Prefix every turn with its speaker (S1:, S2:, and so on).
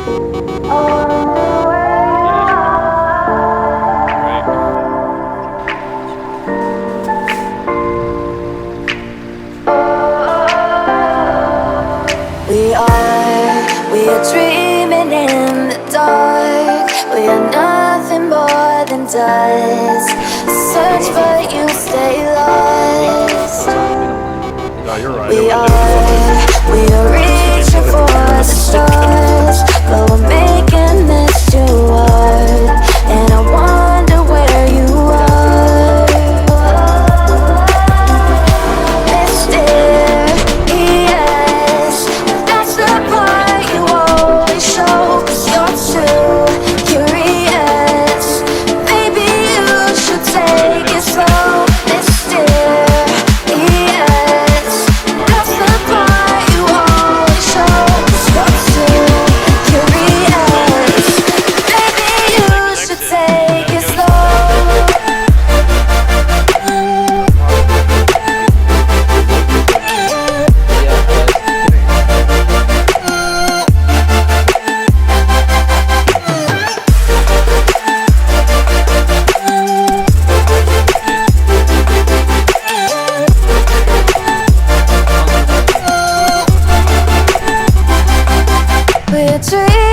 S1: We are dreaming in the dark. We are nothing more than dust. Search but you stay lost. We are reaching for the stars, but we're making this too hard. And I wonder where you are. Mysterious, that's the part you always show. 'Cause you're too curious. Maybe you should take it slow. Mysterious, that's the part you always show. 'Cause you're too curious. Maybe you should take it slow. We're dreaming